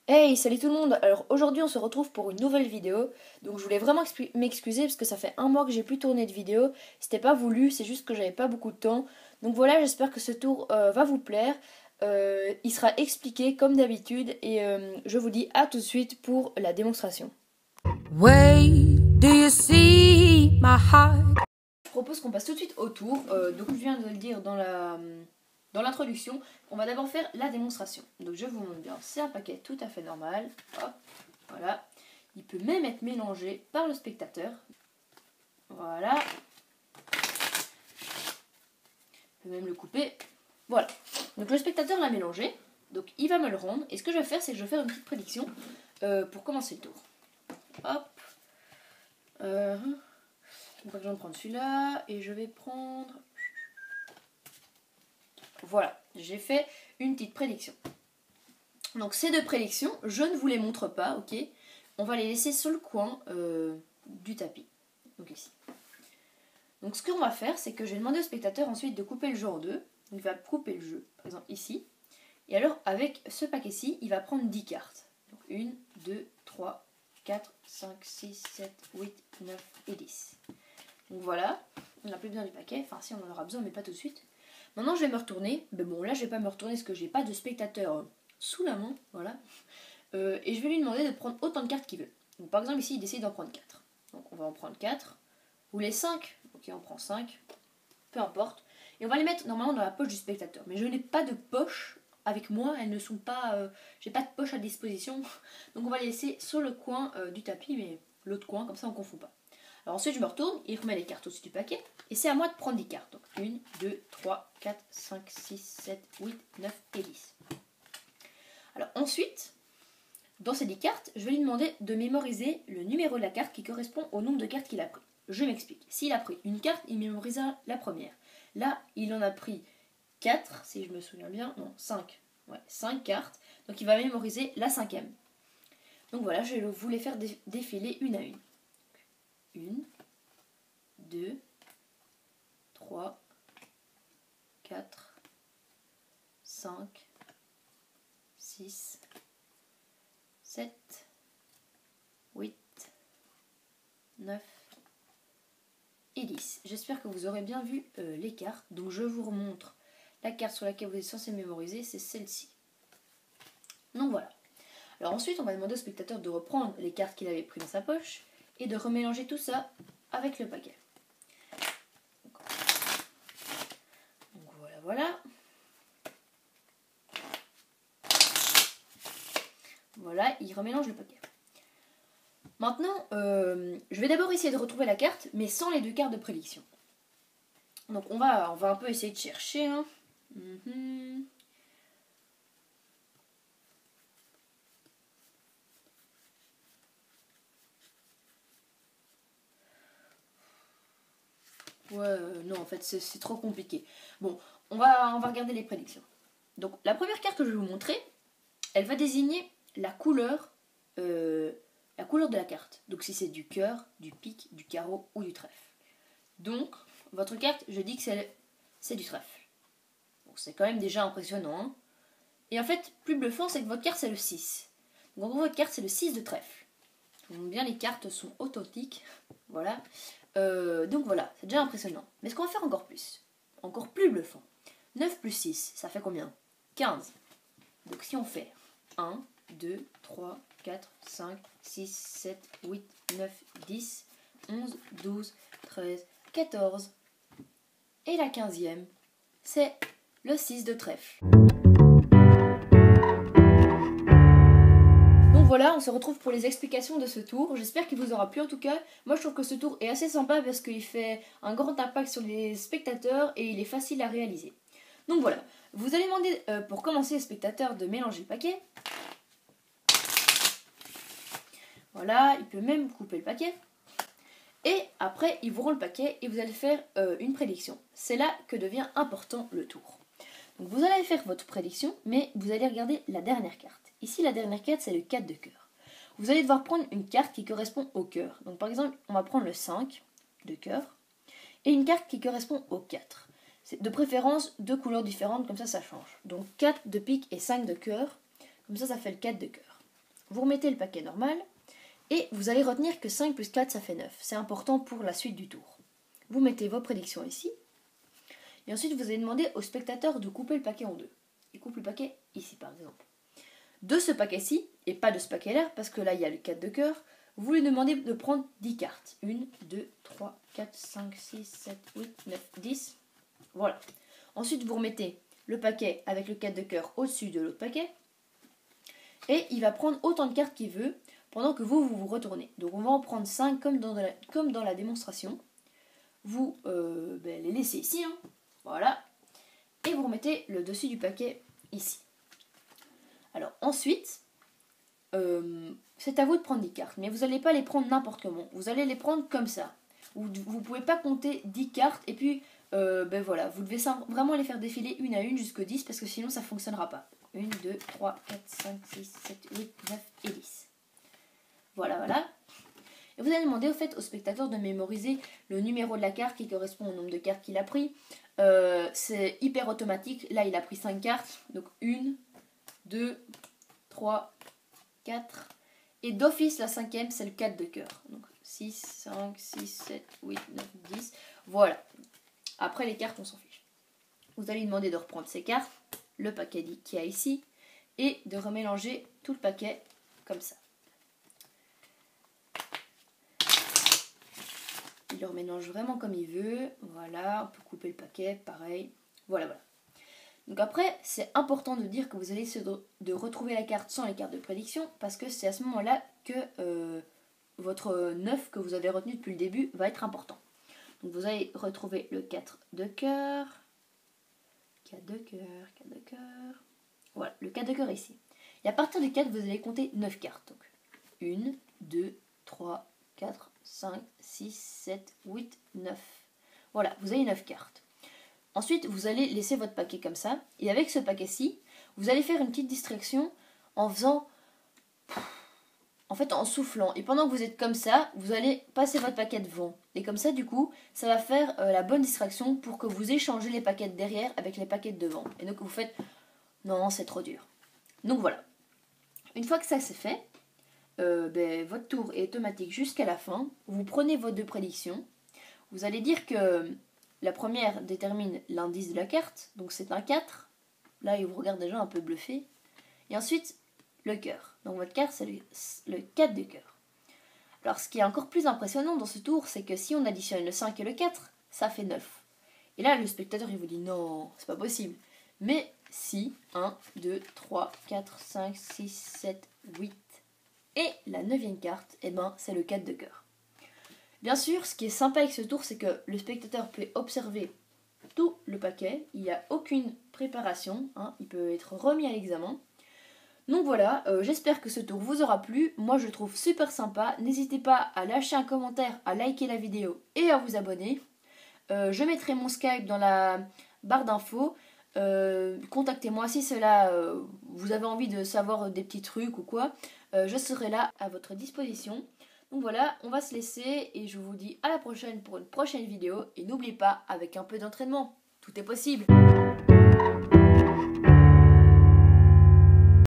Hey, salut tout le monde! Alors aujourd'hui on se retrouve pour une nouvelle vidéo. Donc je voulais vraiment m'excuser parce que ça fait un mois que j'ai plus tourné de vidéo. C'était pas voulu, c'est juste que j'avais pas beaucoup de temps. Donc voilà, j'espère que ce tour va vous plaire. Il sera expliqué comme d'habitude et je vous dis à tout de suite pour la démonstration. Way do you see my heart? Je propose qu'on passe tout de suite au tour. Donc je viens de le dire dans l'introduction, on va d'abord faire la démonstration. Donc je vous montre bien, c'est un paquet tout à fait normal. Hop, voilà. Il peut même être mélangé par le spectateur. Voilà. Je peux même le couper. Voilà. Donc le spectateur l'a mélangé. Donc il va me le rendre. Et ce que je vais faire, c'est que je vais faire une petite prédiction pour commencer le tour. Hop. Donc je vais prendre celui-là. Et je vais prendre... Voilà. J'ai fait une petite prédiction. Donc ces deux prédictions, je ne vous les montre pas, ok? On va les laisser sur le coin du tapis. Donc ici. Donc ce qu'on va faire, c'est que je vais demander au spectateur ensuite de couper le jeu en deux. Donc, il va couper le jeu, par exemple ici. Et alors avec ce paquet-ci, il va prendre 10 cartes. Donc 1, 2, 3, 4, 5, 6, 7, 8, 9 et 10. Donc voilà, on n'a plus besoin du paquet. Enfin si, on en aura besoin, mais pas tout de suite. Maintenant je vais me retourner. Mais bon, là je vais pas me retourner parce que j'ai pas de spectateur sous la main. Voilà. Et je vais lui demander de prendre autant de cartes qu'il veut. Donc par exemple ici, il décide d'en prendre 4. Donc on va en prendre 4. Ou les 5. Ok, on prend 5. Peu importe. Et on va les mettre normalement dans la poche du spectateur. Mais je n'ai pas de poche avec moi. Elles ne sont pas... j'ai pas de poche à disposition. Donc on va les laisser sur le coin du tapis. Mais l'autre coin, comme ça on ne confond pas. Alors ensuite je me retourne. Il remet les cartes au-dessus du paquet. Et c'est à moi de prendre 10 cartes. Donc 1, 2, 3, 4, 5, 6, 7, 8, 9 et 10. Alors ensuite... Dans ces 10 cartes, je vais lui demander de mémoriser le numéro de la carte qui correspond au nombre de cartes qu'il a pris. Je m'explique. S'il a pris une carte, il mémorisera la première. Là, il en a pris 4, si je me souviens bien. Non, 5. Ouais, 5 cartes. Donc il va mémoriser la cinquième. Donc voilà, je vais vous les faire défiler une à une. 1, 2, 3, 4, 5, 6, 7, 8, 9 et 10. J'espère que vous aurez bien vu les cartes. Donc je vous remontre la carte sur laquelle vous êtes censé mémoriser, c'est celle-ci. Donc voilà. Alors ensuite, on va demander au spectateur de reprendre les cartes qu'il avait prises dans sa poche et de remélanger tout ça avec le paquet. Donc voilà, voilà. Voilà, il remélange le paquet. Maintenant, je vais d'abord essayer de retrouver la carte, mais sans les deux cartes de prédiction. Donc on va un peu essayer de chercher. Hein. Ouais, non, en fait, c'est trop compliqué. Bon, on va regarder les prédictions. Donc la première carte que je vais vous montrer, elle va désigner la couleur de la carte. Donc si c'est du cœur, du pique, du carreau ou du trèfle. Donc, votre carte, je dis que c'est du trèfle. Bon, c'est quand même déjà impressionnant. Hein. Et en fait, plus bluffant, c'est que votre carte, c'est le 6. Donc en gros, votre carte, c'est le 6 de trèfle. Donc bien, les cartes sont authentiques. Voilà. Donc voilà, c'est déjà impressionnant. Mais ce qu'on va faire encore plus, encore plus bluffant. 9 plus 6, ça fait combien? 15. Donc si on fait 1, 2, 3, 4, 5, 6, 7, 8, 9, 10, 11, 12, 13, 14. Et la 15e, c'est le 6 de trèfle. Donc voilà, on se retrouve pour les explications de ce tour. J'espère qu'il vous aura plu en tout cas. Moi je trouve que ce tour est assez sympa parce qu'il fait un grand impact sur les spectateurs et il est facile à réaliser. Donc voilà, vous allez demander pour commencer aux spectateurs de mélanger le paquet. Voilà, il peut même couper le paquet. Et après, il vous rend le paquet et vous allez faire une prédiction. C'est là que devient important le tour. Donc vous allez faire votre prédiction, mais vous allez regarder la dernière carte. Ici, la dernière carte, c'est le 4 de cœur. Vous allez devoir prendre une carte qui correspond au cœur. Donc par exemple, on va prendre le 5 de cœur et une carte qui correspond au 4. C'est de préférence deux couleurs différentes, comme ça change. Donc 4 de pique et 5 de cœur, comme ça fait le 4 de cœur. vous remettez le paquet normal et vous allez retenir que 5 plus 4 ça fait 9. C'est important pour la suite du tour. Vous mettez vos prédictions ici et ensuite vous allez demander au spectateur de couper le paquet en deux. Il coupe le paquet ici par exemple. De ce paquet-ci et pas de ce paquet-là parce que là il y a le 4 de cœur, vous lui demandez de prendre 10 cartes. 1, 2, 3, 4, 5, 6, 7, 8, 9, 10. Voilà. Ensuite vous remettez le paquet avec le 4 de cœur au-dessus de l'autre paquet. Et il va prendre autant de cartes qu'il veut pendant que vous retournez. Donc on va en prendre 5 comme dans la démonstration. Vous les laissez ici. Hein. Voilà. Et vous remettez le dessus du paquet ici. Alors ensuite, c'est à vous de prendre 10 cartes. Mais vous n'allez pas les prendre n'importe comment. Vous allez les prendre comme ça. Vous ne pouvez pas compter 10 cartes et puis voilà, vous devez vraiment les faire défiler une à une jusqu'au 10 parce que sinon ça ne fonctionnera pas. 1, 2, 3, 4, 5, 6, 7, 8, 9 et 10. Voilà, voilà. Et vous allez demander au fait au spectateur de mémoriser le numéro de la carte qui correspond au nombre de cartes qu'il a pris. C'est hyper automatique. Là, il a pris 5 cartes. Donc 1, 2, 3, 4. Et d'office, la cinquième, c'est le 4 de cœur. Donc 6, 5, 6, 7, 8, 9, 10. Voilà. Après, les cartes, on s'en fiche. Vous allez lui demander de reprendre ces cartes, le paquet qu'il y a ici, et de remélanger tout le paquet comme ça. Il le remélange vraiment comme il veut. Voilà, on peut couper le paquet, pareil. Voilà, voilà. Donc après, c'est important de dire que vous allez essayer de retrouver la carte sans les cartes de prédiction, parce que c'est à ce moment-là que votre 9 que vous avez retenu depuis le début va être important. Donc vous allez retrouver le 4 de cœur, 4 de cœur, 4 de cœur. Voilà, le 4 de cœur ici. Et à partir du 4, vous allez compter 9 cartes. Donc 1, 2, 3, 4, 5, 6, 7, 8, 9. Voilà, vous avez 9 cartes. Ensuite, vous allez laisser votre paquet comme ça. Et avec ce paquet-ci, vous allez faire une petite distraction en faisant... en soufflant. Et pendant que vous êtes comme ça, vous allez passer votre paquet devant. Et comme ça, du coup, ça va faire la bonne distraction pour que vous échangez les paquets de derrière avec les paquets de devant. Et donc, vous faites... Non, c'est trop dur. Donc, voilà. Une fois que ça, c'est fait, votre tour est automatique jusqu'à la fin. Vous prenez vos deux prédictions. Vous allez dire que la première détermine l'indice de la carte. Donc, c'est un 4. Là, il vous regarde déjà un peu bluffé. Et ensuite... le cœur. Donc votre carte, c'est le 4 de cœur. Alors ce qui est encore plus impressionnant dans ce tour, c'est que si on additionne le 5 et le 4, ça fait 9. Et là, le spectateur, il vous dit non, c'est pas possible. Mais si, 1, 2, 3, 4, 5, 6, 7, 8. Et la 9e carte, c'est le 4 de cœur. Bien sûr, ce qui est sympa avec ce tour, c'est que le spectateur peut observer tout le paquet. Il n'y a aucune préparation. Il peut être remis à l'examen. Donc voilà, j'espère que ce tour vous aura plu. Moi je le trouve super sympa. N'hésitez pas à lâcher un commentaire, à liker la vidéo et à vous abonner. Je mettrai mon Skype dans la barre d'infos. Contactez-moi si vous avez envie de savoir des petits trucs ou quoi. Je serai là à votre disposition. Donc voilà, on va se laisser et je vous dis à la prochaine pour une prochaine vidéo. Et n'oubliez pas, avec un peu d'entraînement, tout est possible.